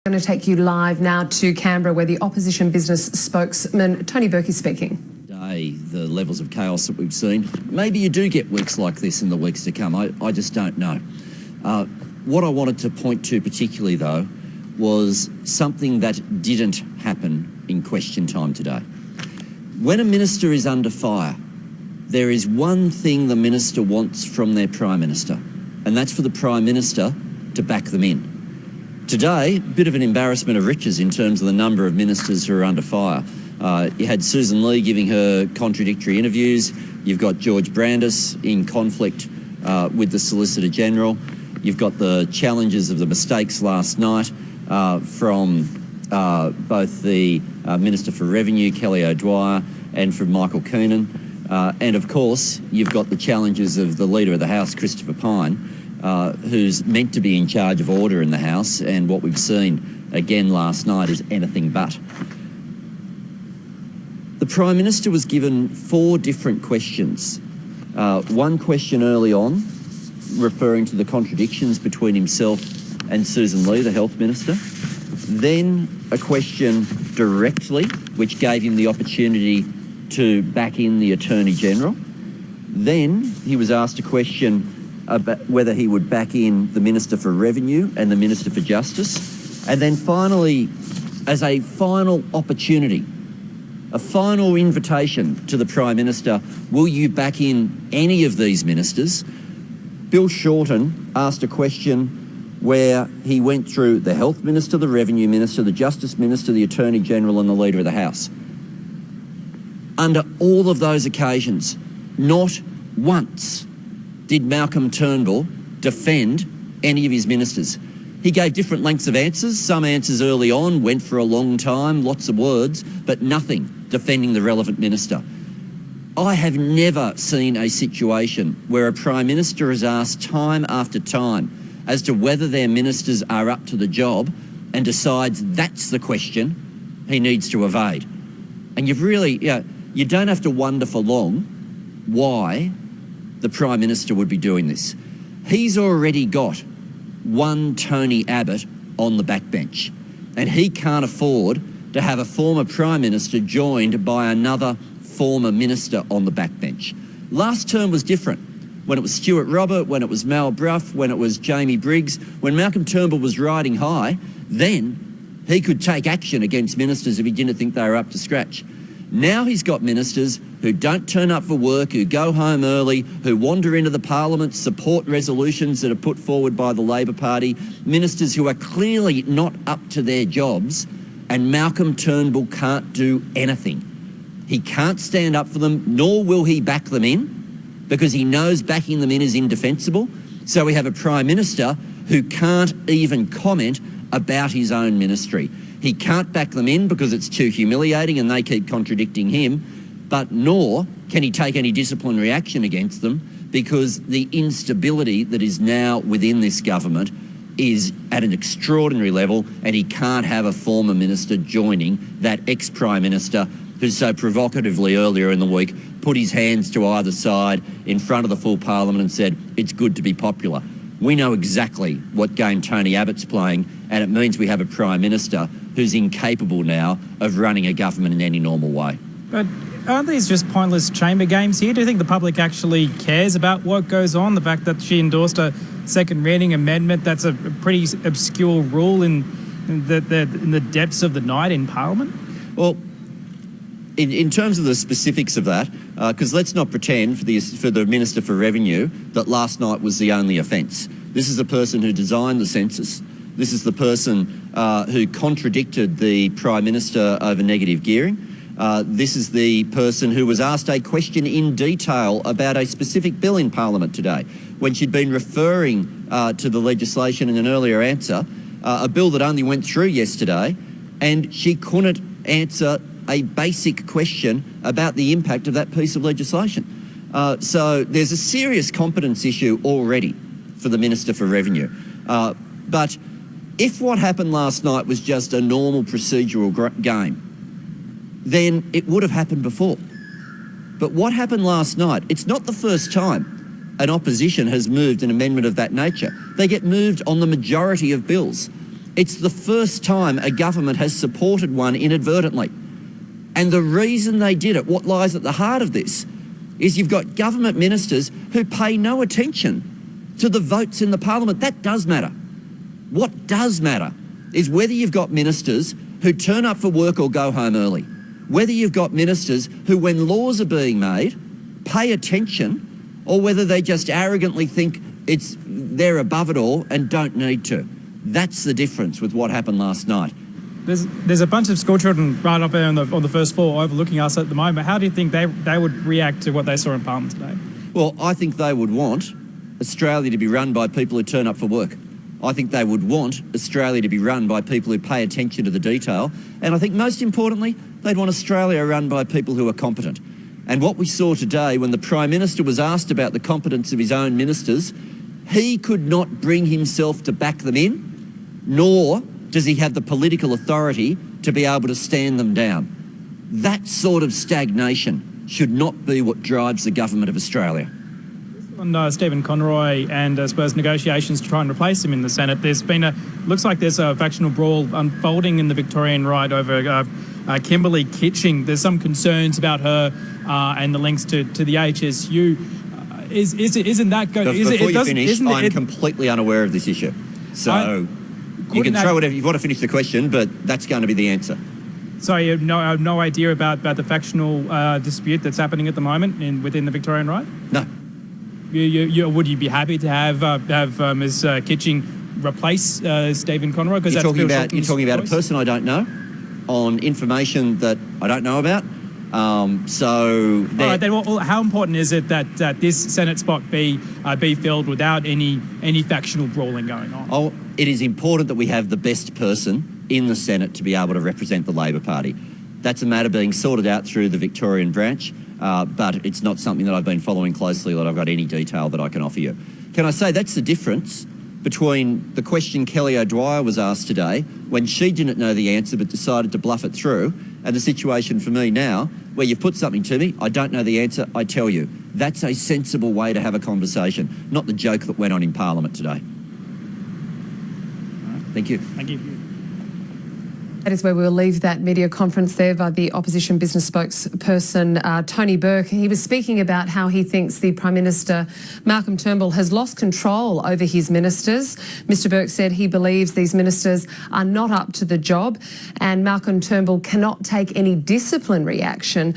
I'm going to take you live now to Canberra, where the opposition business spokesman Tony Burke is speaking. The levels of chaos that we've seen. Maybe you do get weeks like this in the weeks to come. I just don't know. What I wanted to point to particularly, though, was something that didn't happen in question time today. When a minister is under fire, there is one thing the minister wants from their Prime Minister, and that's for the Prime Minister to back them in. Today, a bit of an embarrassment of riches in terms of the number of ministers who are under fire. You had Sussan giving her contradictory interviews. You've got George Brandis in conflict with the Solicitor-General. You've got the challenges of the mistakes last night from both the Minister for Revenue, Kelly O'Dwyer, and from Michael Keenan. And of course, you've got the challenges of the Leader of the House, Christopher Pyne, who's meant to be in charge of order in the House, and what we've seen again last night is anything but. The Prime Minister was given 4 different questions. One question early on, referring to the contradictions between himself and Sussan, the Health Minister. Then a question directly, which gave him the opportunity to back in the Attorney-General. Then he was asked a question about whether he would back in the Minister for Revenue and the Minister for Justice. And then finally, as a final opportunity, a final invitation to the Prime Minister, will you back in any of these ministers? Bill Shorten asked a question where he went through the Health Minister, the Revenue Minister, the Justice Minister, the Attorney-General and the Leader of the House. Under all of those occasions, not once did Malcolm Turnbull defend any of his ministers. He gave different lengths of answers. Some answers early on went for a long time, lots of words, but nothing defending the relevant minister. I have never seen a situation where a Prime Minister is asked time after time as to whether their ministers are up to the job and decides that's the question he needs to evade. And you've really, you don't have to wonder for long why the Prime Minister would be doing this. He's already got one Tony Abbott on the backbench, and he can't afford to have a former Prime Minister joined by another former minister on the backbench. Last term was different. When it was Stuart Robert, when it was Mal Brough, when it was Jamie Briggs, when Malcolm Turnbull was riding high, then he could take action against ministers if he didn't think they were up to scratch. Now he's got ministers who don't turn up for work, who go home early, who wander into the Parliament, support resolutions that are put forward by the Labor Party, ministers who are clearly not up to their jobs, and Malcolm Turnbull can't do anything. He can't stand up for them, nor will he back them in, because he knows backing them in is indefensible. So we have a Prime Minister who can't even comment about his own ministry. He can't back them in because it's too humiliating and they keep contradicting him, but nor can he take any disciplinary action against them because the instability that is now within this government is at an extraordinary level, and he can't have a former minister joining that ex-Prime Minister who so provocatively earlier in the week put his hands to either side in front of the full Parliament and said, it's good to be popular. We know exactly what game Tony Abbott's playing, and it means we have a Prime Minister who's incapable now of running a government in any normal way. But aren't these just pointless chamber games here? Do you think the public actually cares about what goes on? The fact that she endorsed a second reading amendment, that's a pretty obscure rule in the depths of the night in Parliament? Well, in terms of the specifics of that, because let's not pretend for the Minister for Revenue that last night was the only offence. This is the person who designed the census. This is the person who contradicted the Prime Minister over negative gearing. This is the person who was asked a question in detail about a specific bill in Parliament today, when she'd been referring to the legislation in an earlier answer, a bill that only went through yesterday, and she couldn't answer a basic question about the impact of that piece of legislation. So there's a serious competence issue already for the Minister for Revenue. But if what happened last night was just a normal procedural game, then it would have happened before. But what happened last night, it's not the first time an opposition has moved an amendment of that nature. They get moved on the majority of bills. It's the first time a government has supported one inadvertently. And the reason they did it, what lies at the heart of this, is you've got government ministers who pay no attention to the votes in the parliament. That does matter. What does matter is whether you've got ministers who turn up for work or go home early, whether you've got ministers who, when laws are being made, pay attention, or whether they just arrogantly think they're above it all and don't need to. That's the difference with what happened last night. There's a bunch of school children right up there on the first floor overlooking us at the moment. How do you think they would react to what they saw in Parliament today? Well, I think they would want Australia to be run by people who turn up for work. I think they would want Australia to be run by people who pay attention to the detail. And I think most importantly, they'd want Australia run by people who are competent. And what we saw today, when the Prime Minister was asked about the competence of his own ministers, he could not bring himself to back them in, nor does he have the political authority to be able to stand them down. That sort of stagnation should not be what drives the government of Australia. On Stephen Conroy and Spurs negotiations to try and replace him in the Senate, looks like there's a factional brawl unfolding in the Victorian right over Kimberley Kitching. There's some concerns about her and the links to the HSU. Isn't that going? Before you finish, I'm completely unaware of this issue. So you can throw whatever you want to finish the question, but that's going to be the answer. So you have no idea about the factional dispute that's happening at the moment within the Victorian right? No. Would you be happy to have Ms. Kitching replace Stephen Conroy? Because you're talking about a person I don't know on information that I don't know about. All right, then. Well, how important is it that this Senate spot be filled without any factional brawling going on? Oh, it is important that we have the best person in the Senate to be able to represent the Labor Party. That's a matter being sorted out through the Victorian branch, but it's not something that I've been following closely, that I've got any detail that I can offer you. Can I say that's the difference between the question Kelly O'Dwyer was asked today, when she didn't know the answer but decided to bluff it through, and the situation for me now, where you've put something to me, I don't know the answer, I tell you. That's a sensible way to have a conversation, not the joke that went on in Parliament today. Thank you. Thank you. That is where we'll leave that media conference there by the opposition business spokesperson, Tony Burke. He was speaking about how he thinks the Prime Minister, Malcolm Turnbull, has lost control over his ministers. Mr Burke said he believes these ministers are not up to the job, and Malcolm Turnbull cannot take any disciplinary action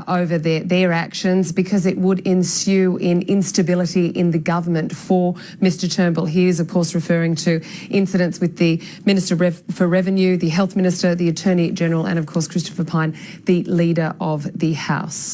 over their actions, because it would ensue in instability in the government for Mr Turnbull. He is, of course, referring to incidents with the Minister for Revenue, the Health Minister, the Attorney-General, and of course Christopher Pyne, the Leader of the House.